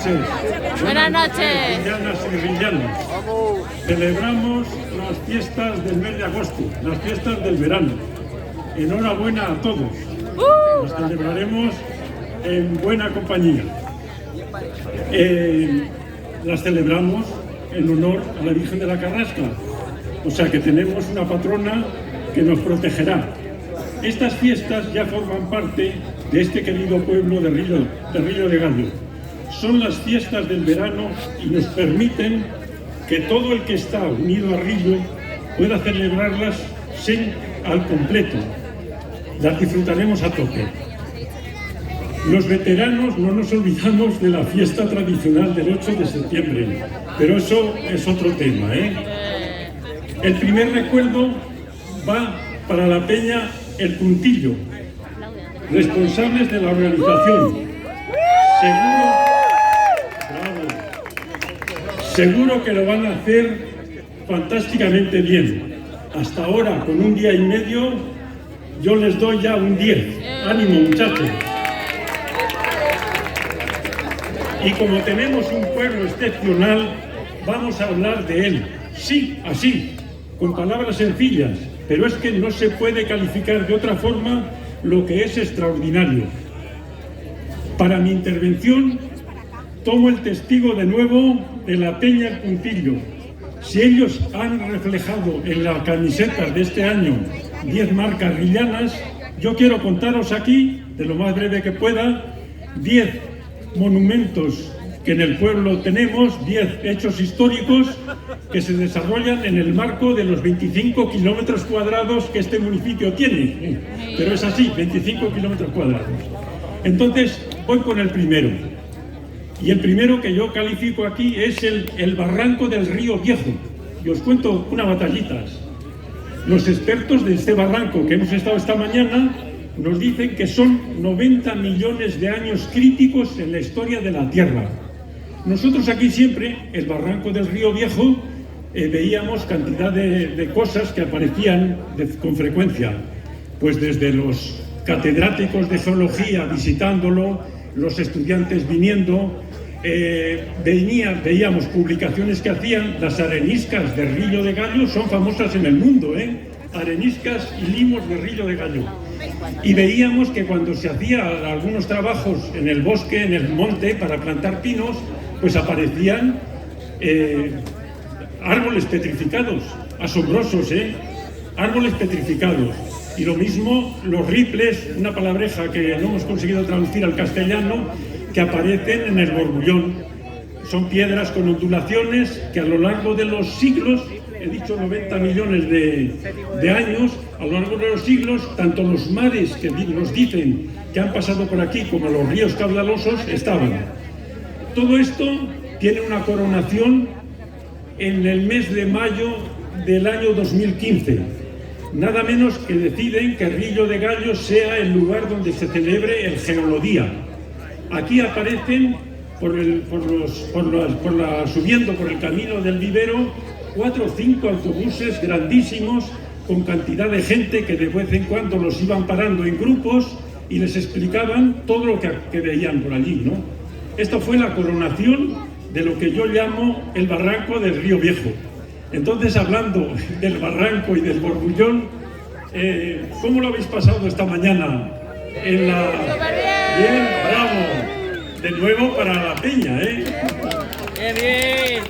noches. Buenas noches. Villanas y villanos. Celebramos las fiestas del mes de agosto, las fiestas del verano. Enhorabuena a todos. Las celebraremos en buena compañía. Las celebramos en honor a la Virgen de la Carrasca. O sea que tenemos una patrona que nos protegerá. Estas fiestas ya forman parte de este querido pueblo de Rillo de Gallo. Son las fiestas del verano y nos permiten que todo el que está unido a Rillo pueda celebrarlas al completo. Las disfrutaremos a tope. Los veteranos no nos olvidamos de la fiesta tradicional del 8 de septiembre, pero eso es otro tema, ¿eh? El primer recuerdo va para la Peña El Puntillo, responsables de la organización. Seguro que lo van a hacer fantásticamente bien. Hasta ahora, con un día y medio, yo les doy ya un 10. ¡Ánimo, muchachos! Y como tenemos un pueblo excepcional, vamos a hablar de él. Sí, así, con palabras sencillas, pero es que no se puede calificar de otra forma lo que es extraordinario. Para mi intervención, tomo el testigo de nuevo de la Peña El Puntillo. Si ellos han reflejado en la camiseta de este año 10 marcas rillanas, yo quiero contaros aquí, de lo más breve que pueda, 10 monumentos que en el pueblo tenemos, 10 hechos históricos que se desarrollan en el marco de los 25 kilómetros cuadrados que este municipio tiene. Pero es así, 25 kilómetros cuadrados. Entonces, voy con el primero. Y el primero que yo califico aquí es el barranco del Río Viejo. Y os cuento unas batallitas. Los expertos de este barranco que hemos estado esta mañana nos dicen que son 90 millones de años críticos en la historia de la Tierra. Nosotros aquí siempre, el barranco del Río Viejo, veíamos cantidad de cosas que aparecían con frecuencia. Pues desde los catedráticos de geología visitándolo, los estudiantes viniendo, veíamos publicaciones que hacían. Las areniscas de Rillo de Gallo son famosas en el mundo, areniscas y limos de Rillo de Gallo. Y veíamos que cuando se hacían algunos trabajos en el bosque, en el monte, para plantar pinos, pues aparecían árboles petrificados, asombrosos, árboles petrificados. Y lo mismo los riples, una palabreja que no hemos conseguido traducir al castellano, que aparecen en el Borbullón. Son piedras con ondulaciones que a lo largo de los siglos, he dicho 90 millones de años, a lo largo de los siglos, tanto los mares que nos dicen que han pasado por aquí como los ríos caudalosos estaban. Todo esto tiene una coronación en el mes de mayo del año 2015. Nada menos que deciden que Rillo de Gallo sea el lugar donde se celebre el Geolodía. Aquí aparecen, subiendo por el camino del vivero, 4 o 5 autobuses grandísimos con cantidad de gente que de vez en cuando los iban parando en grupos y les explicaban todo lo que veían por allí, ¿no? Esto fue la coronación de lo que yo llamo el barranco del Río Viejo. Entonces, hablando del barranco y del Borbullón, ¿cómo lo habéis pasado esta mañana? Bien, bravo. De nuevo para la Peña, Bien, bien.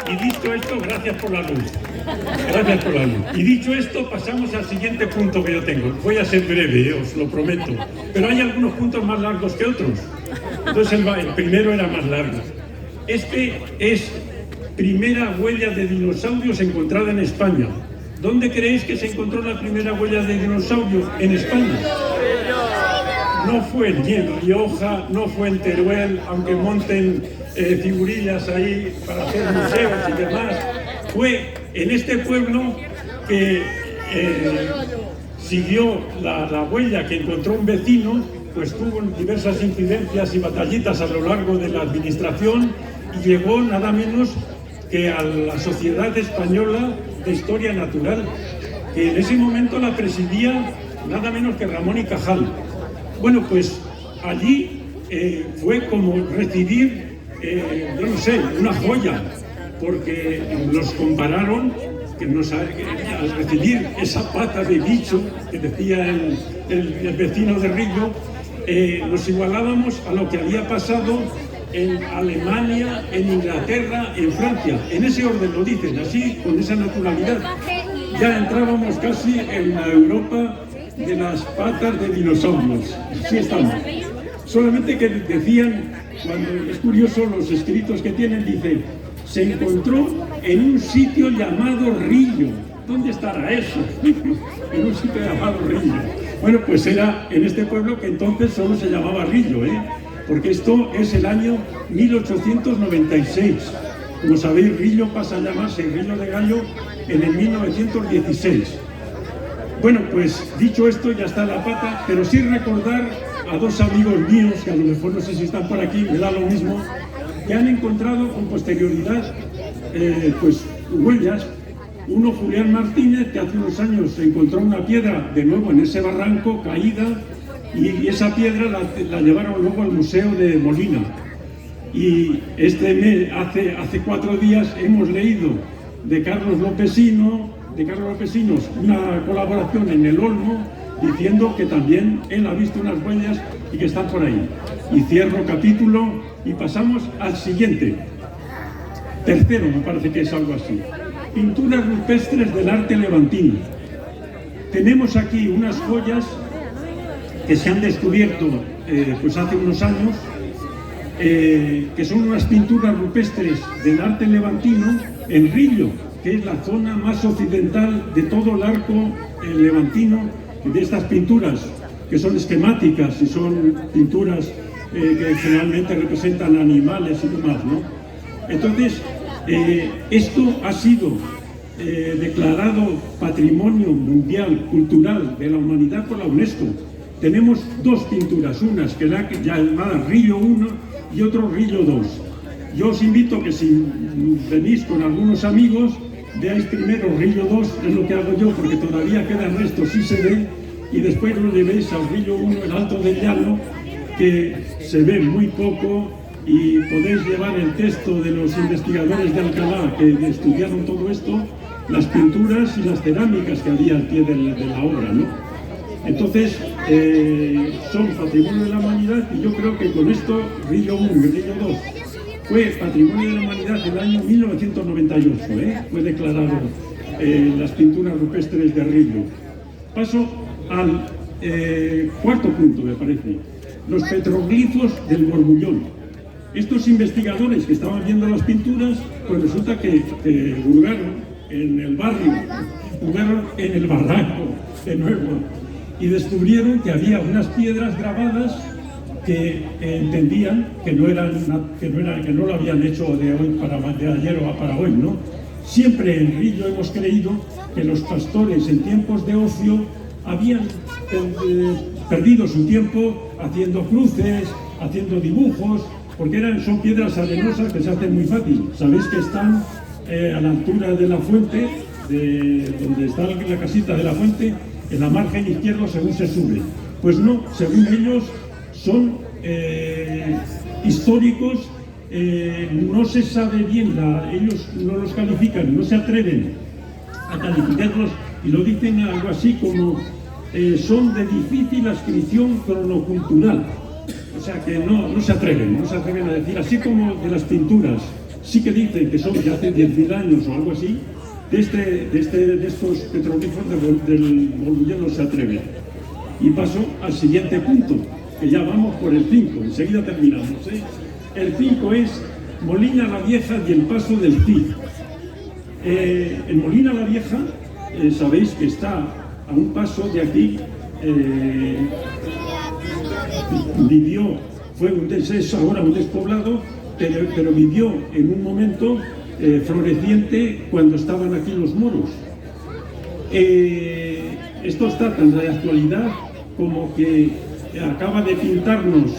Y dicho esto, gracias por la luz. Gracias por la luz. Y dicho esto, pasamos al siguiente punto que yo tengo. Voy a ser breve, os lo prometo. Pero hay algunos puntos más largos que otros. Entonces el primero era más largo. Este es primera huella de dinosaurios encontrada en España. ¿Dónde creéis que se encontró la primera huella de dinosaurio en España? No fue ni en Rioja, no fue en Teruel, aunque monten figurillas ahí para hacer museos y demás. Fue en este pueblo que siguió la huella que encontró un vecino, pues tuvo diversas incidencias y batallitas a lo largo de la administración y llegó nada menos que a la Sociedad Española de Historia Natural, que en ese momento la presidía nada menos que Ramón y Cajal. Bueno, pues allí fue como recibir, yo no sé, una joya, porque nos compararon al recibir esa pata de bicho que decía el vecino de Rillo, nos igualábamos a lo que había pasado en Alemania, en Inglaterra, en Francia. En ese orden lo dicen, así, con esa naturalidad. Ya entrábamos casi en la Europa de las patas de dinosaurios. Así estamos. Solamente que decían, cuando es curioso los escritos que tienen, dice, se encontró en un sitio llamado Rillo. ¿Dónde estará eso? En un sitio llamado Rillo. Bueno, pues era en este pueblo que entonces solo se llamaba Rillo, porque esto es el año 1896. Como sabéis, Rillo pasa a llamarse Rillo de Gallo en el 1916. Bueno, pues dicho esto, ya está la pata, pero sí recordar a dos amigos míos, que a lo mejor no sé si están por aquí, me da lo mismo, que han encontrado con posterioridad pues huellas. Uno, Julián Martínez, que hace unos años encontró una piedra de nuevo en ese barranco caída, y esa piedra la llevaron luego al Museo de Molina. Y este mes, hace 4 días, hemos leído de Carlos Lopesinos, una colaboración en El Olmo, diciendo que también él ha visto unas huellas y que están por ahí. Y cierro capítulo y pasamos al siguiente. Tercero, me parece que es algo así. Pinturas rupestres del arte levantino. Tenemos aquí unas joyas que se han descubierto pues hace unos años, que son unas pinturas rupestres del arte levantino en Rillo, que es la zona más occidental de todo el arco levantino, de estas pinturas que son esquemáticas y son pinturas que generalmente representan animales y demás, ¿no? Entonces, esto ha sido declarado Patrimonio Mundial Cultural de la Humanidad por la UNESCO. Tenemos dos pinturas, unas que la llamada Rillo 1 y otro Rillo 2. Yo os invito que si venís con algunos amigos, veáis primero Rillo 2, es lo que hago yo, porque todavía queda el resto, sí se ve, y después lo llevéis al Rillo 1, el Alto del Llano, que se ve muy poco, y podéis llevar el texto de los investigadores de Alcalá que estudiaron todo esto, las pinturas y las cerámicas que había al pie de la obra, ¿no? Entonces, son Patrimonio de la Humanidad, y yo creo que con esto, Rillo 1 y Rillo 2, fue Patrimonio de la Humanidad el año 1998, fue declarado las pinturas rupestres de Rillo. Paso al cuarto punto, me parece, los petroglifos del Borbullón. Estos investigadores que estaban viendo las pinturas, pues resulta que hurgaron en el barrio, hurgaron en el barranco de nuevo, y descubrieron que había unas piedras grabadas que entendían que no lo habían hecho de ayer o para hoy, ¿no? Siempre en Rillo hemos creído que los pastores en tiempos de ocio habían perdido su tiempo haciendo cruces, haciendo dibujos, porque son piedras arenosas que se hacen muy fácil. Sabéis que están a la altura de la fuente, donde está la casita de la fuente, en la margen izquierda según se sube. Pues no, según ellos son históricos, no se sabe bien, ellos no los califican, no se atreven a calificarlos, y lo dicen algo así como son de difícil adscripción cronocultural. O sea que no se atreven a decir, así como de las pinturas, sí que dicen que son de hace 10.000 años o algo así, de estos petroglifos del Borbullón no se atreven. Y paso al siguiente punto, que ya vamos por el 5, enseguida terminamos. El 5 es Molina la Vieja y el paso del Cid. En Molina la Vieja, sabéis que está a un paso de aquí, es ahora un despoblado, pero vivió en un momento floreciente cuando estaban aquí los moros. Esto está tan de actualidad como que acaba de pintarnos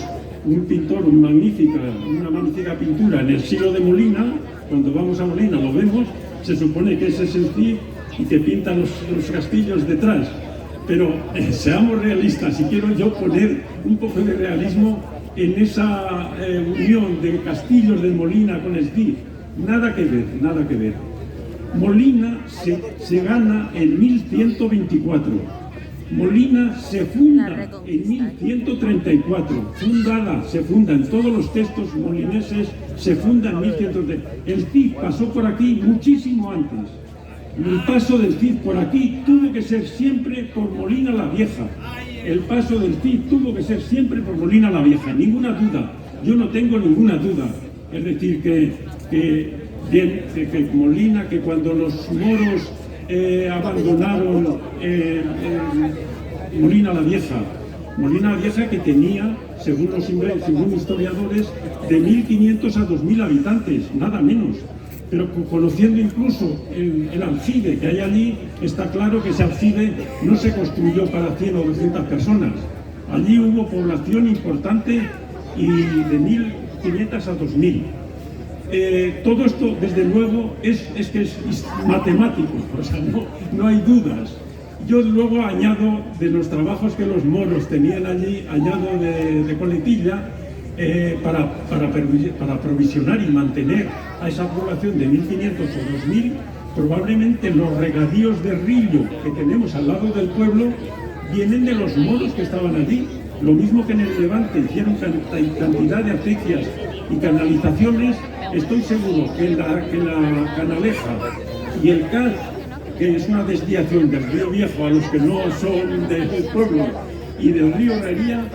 un pintor una magnífica pintura en el Silo de Molina. Cuando vamos a Molina lo vemos, se supone que ese es el Cid y que pinta los castillos detrás. Pero seamos realistas, y quiero yo poner un poco de realismo en esa unión de Castillos del Molina con el Cid. Nada que ver, nada que ver. Molina se gana en 1124. Molina se funda en 1134. Se funda en todos los textos molineses, se funda en 1134. El Cid pasó por aquí muchísimo antes. El paso del Cid por aquí tuvo que ser siempre por Molina la Vieja. El paso del Cid tuvo que ser siempre por Molina la Vieja, ninguna duda. Yo no tengo ninguna duda. Es decir, que Molina, que cuando los moros abandonaron Molina la Vieja que tenía, según historiadores, de 1.500 a 2.000 habitantes, nada menos. Pero conociendo incluso el aljibe que hay allí, está claro que ese aljibe no se construyó para 100 o 200 personas. Allí hubo población importante y de 1.500 a 2.000. Todo esto, desde luego, es matemático, o sea, no hay dudas. Yo luego añado de los trabajos que los moros tenían allí, añado de coletilla, para provisionar y mantener a esa población de 1.500 o 2.000, probablemente los regadíos de río que tenemos al lado del pueblo vienen de los moros que estaban allí. Lo mismo que en el Levante hicieron cantidad de acequias y canalizaciones. Estoy seguro que la Canaleja y el Car, que es una desviación del río Viejo a los que no son del pueblo, y del río Herrería,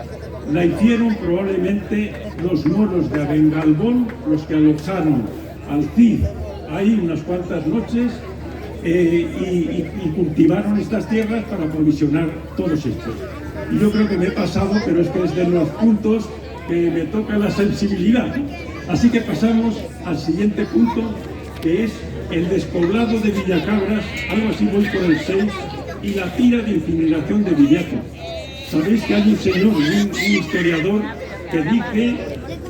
la hicieron probablemente los moros de Abengalbón, los que alojaron al Cid ahí unas cuantas noches y cultivaron estas tierras para provisionar todos estos. Y yo creo que me he pasado, pero es que es de los puntos que me toca la sensibilidad. Así que pasamos al siguiente punto, que es el despoblado de Villacabras, algo así voy por el 6, y la tira de incineración de Villato. Sabéis que hay un señor, un historiador, que dice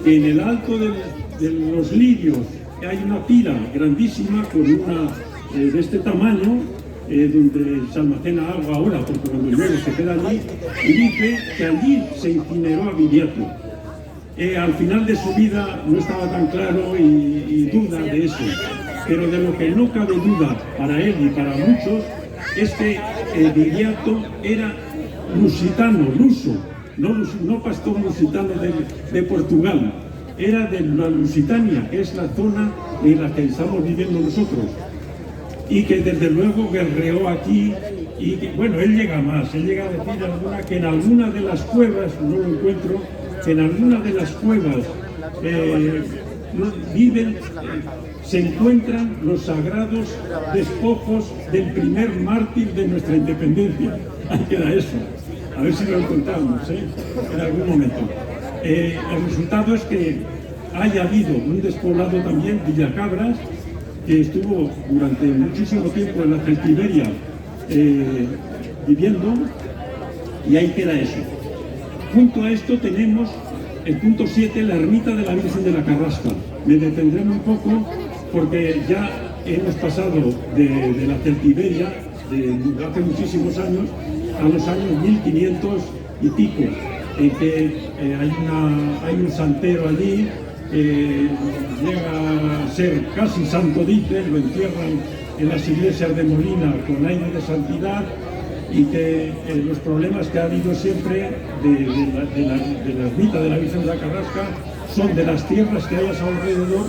que en el alto de los Lirios hay una tira grandísima con una de este tamaño, donde se almacena agua ahora, porque cuando llueve se queda allí, y dice que allí se incineró a Viriato. Al final de su vida no estaba tan claro y duda de eso, pero de lo que no cabe duda para él y para muchos es que Viriato era lusitano, luso, no pastor lusitano de Portugal, era de la Lusitania, que es la zona en la que estamos viviendo nosotros, y que desde luego guerreó aquí, y que, bueno, él llega a decir que en alguna de las cuevas, no lo encuentro, que en alguna de las cuevas se encuentran los sagrados despojos del primer mártir de nuestra independencia. Ahí queda eso. A ver si lo encontramos en algún momento. El resultado es que haya habido un despoblado también, Villacabras, que estuvo durante muchísimo tiempo en la Celtiberia viviendo, y ahí queda eso. Junto a esto tenemos el punto 7, la ermita de la Virgen de la Carrasca. Me detendré muy poco porque ya hemos pasado de la Celtiberia, de hace muchísimos años, a los años 1500 y pico, en que hay un santero allí, llega a ser casi santo, dicen, lo entierran en las iglesias de Molina con aire de santidad, y que los problemas que ha habido siempre de la ermita de la Virgen de la Carrasca son de las tierras que hay a su alrededor,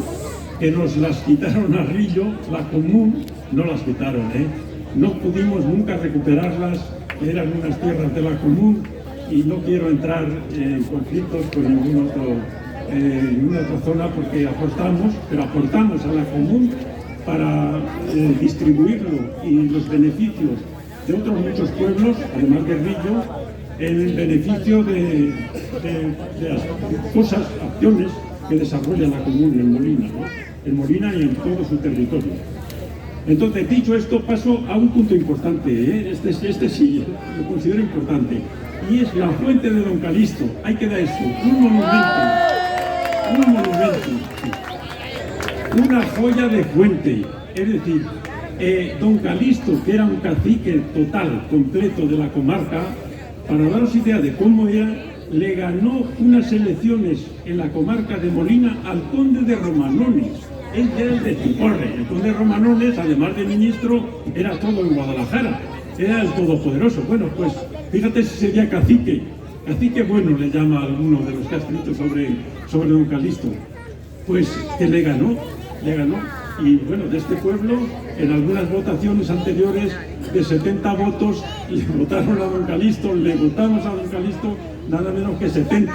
que nos las quitaron a Rillo, la común, no las quitaron, no pudimos nunca recuperarlas, eran unas tierras de la común, y no quiero entrar en conflictos con ninguna otra zona, porque aportamos a la común para distribuirlo y los beneficios de otros muchos pueblos, además de Rillo, en beneficio de las cosas, acciones que desarrolla la común en Molina, en Molina y en todo su territorio. Entonces, dicho esto, paso a un punto importante, este sí, lo considero importante, y es la fuente de Don Calixto. Ahí queda eso, un monumento, una joya de fuente, es decir, Don Calixto, que era un cacique total, completo de la comarca, para daros idea de cómo era le ganó unas elecciones en la comarca de Molina al conde de Romanones. Él era el de Ciporre. El conde de Romanones, además de ministro, era todo en Guadalajara. Era el todopoderoso. Bueno, pues fíjate si sería cacique. Cacique bueno le llama a alguno de los que ha escrito sobre don Calixto. Pues que le ganó. Y bueno, de este pueblo, en algunas votaciones anteriores, de 70 votos, le votaron a don Calixto, le votamos a don Calixto nada menos que 70.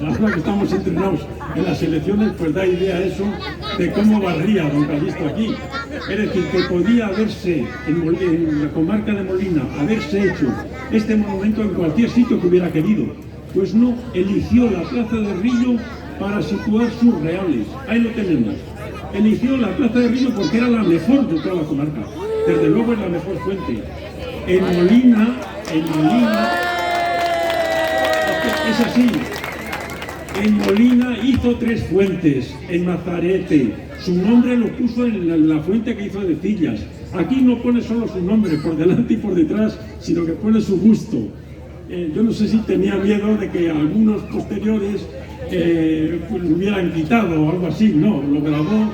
Ahora que estamos entrenados en las elecciones, pues da idea eso de cómo barría don Calixto aquí. Es decir, que podía haberse, en la comarca de Molina, haberse hecho este monumento en cualquier sitio que hubiera querido. Pues no, eligió la plaza de Rillo para situar sus reales. Ahí lo tenemos. Eligió la plaza de Rillo porque era la mejor de toda la comarca. Desde luego es la mejor fuente. En Molina, es así. En Molina hizo 3 fuentes, en Nazarete. Su nombre lo puso en la fuente que hizo de Cillas. Aquí no pone solo su nombre, por delante y por detrás, sino que pone su gusto. Yo no sé si tenía miedo de que algunos posteriores pues lo hubieran quitado o algo así. No, lo grabó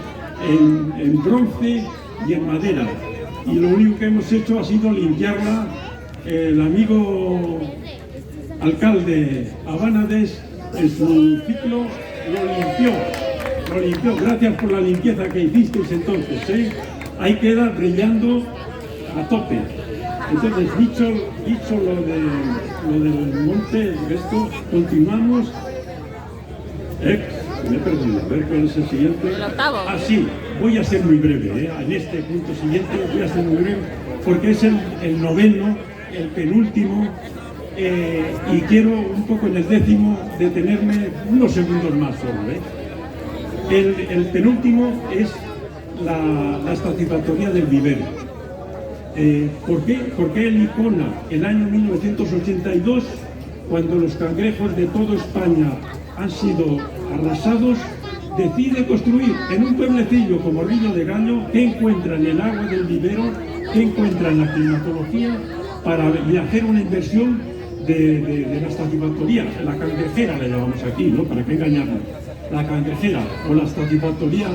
en bronce y en madera. Y lo único que hemos hecho ha sido limpiarla. El amigo alcalde Abánades, en su ciclo, lo limpió. Gracias por la limpieza que hicisteis entonces, ¿eh? Ahí queda brillando a tope. Entonces, dicho lo del monte, esto, continuamos. Me he perdido, a ver cuál es el siguiente. El octavo. Ah, sí, voy a ser muy breve, en este punto siguiente voy a ser muy breve, porque es el noveno, el penúltimo, y quiero un poco en el 10º detenerme unos segundos más solo. El penúltimo es la Satisfactoría del Vivero. ¿Por qué? Porque el Icona, el año 1982, cuando los cangrejos de toda España han sido arrasados, decide construir en un pueblecillo como Rillo de Gallo, que encuentra en el agua del vivero, que encuentra en la climatología, para hacer una inversión de la Satisfactoría, la cangrejera le llamamos aquí, ¿no? ¿Para qué engañarnos? La cangrejera o la Satisfactoría,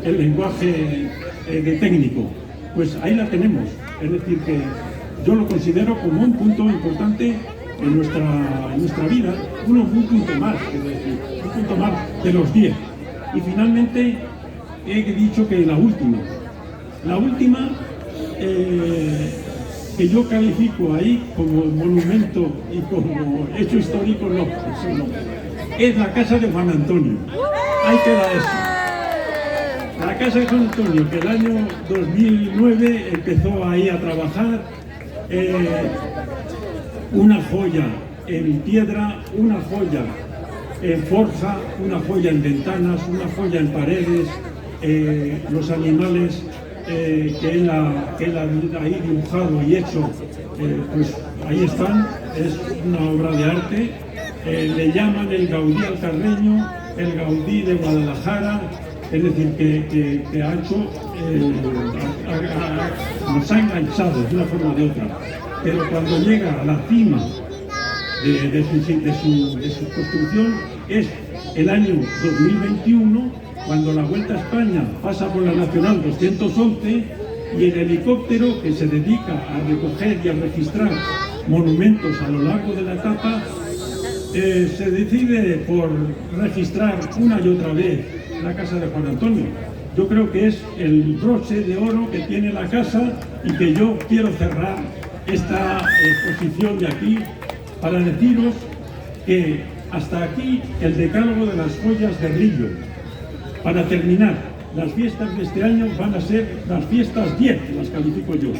el lenguaje de técnico. Pues ahí la tenemos. Es decir, que yo lo considero como un punto importante en nuestra vida, un punto más, es decir, un punto más de los 10. Y finalmente he dicho que la última que yo califico ahí como monumento y como hecho histórico, no, eso no, es la casa de Juan Antonio. Ahí queda eso. La casa de Juan Antonio, que el año 2009 empezó ahí a trabajar, una joya en piedra, una joya en forja, una joya en ventanas, una joya en paredes, los animales que él ha ahí dibujado y hecho, pues ahí están, es una obra de arte. Le llaman el Gaudí alcarreño, el Gaudí de Guadalajara, es decir, que ha hecho, nos ha enganchado de una forma o de otra. Pero cuando llega a la cima de su construcción es el año 2021, cuando la Vuelta a España pasa por la Nacional 211 y el helicóptero que se dedica a recoger y a registrar monumentos a lo largo de la etapa se decide por registrar una y otra vez la casa de Juan Antonio. Yo creo que es el broche de oro que tiene la casa y que yo quiero cerrar esta exposición de aquí para deciros que hasta aquí el decálogo de las joyas de Rillo. Para terminar, las fiestas de este año van a ser las fiestas 10, que las califico yo.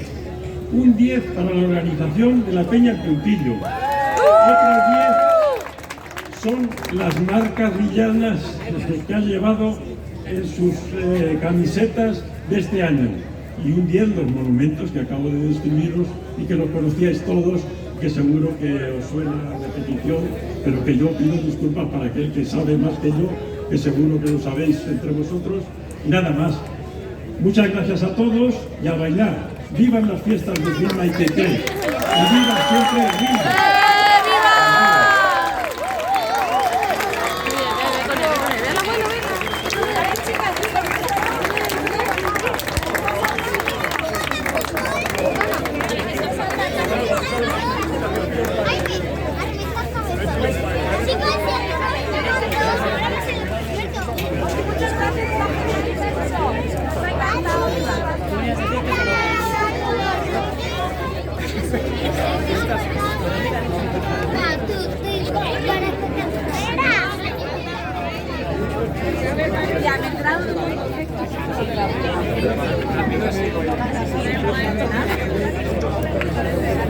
Un 10 para la organización de la Peña El Puntillo. Otras 10 son las marcas villanas que han llevado en sus camisetas de este año. Y un 10 los monumentos que acabo de describiros y que lo conocíais todos, que seguro que os suena a repetición, pero que yo pido disculpas para aquel que sabe más que yo, que seguro que lo sabéis entre vosotros. Y nada más. Muchas gracias a todos y a bailar. ¡Vivan las fiestas de Firma y Teté! ¡Y viva siempre Rillo!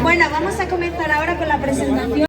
Bueno, vamos a comenzar ahora con la presentación.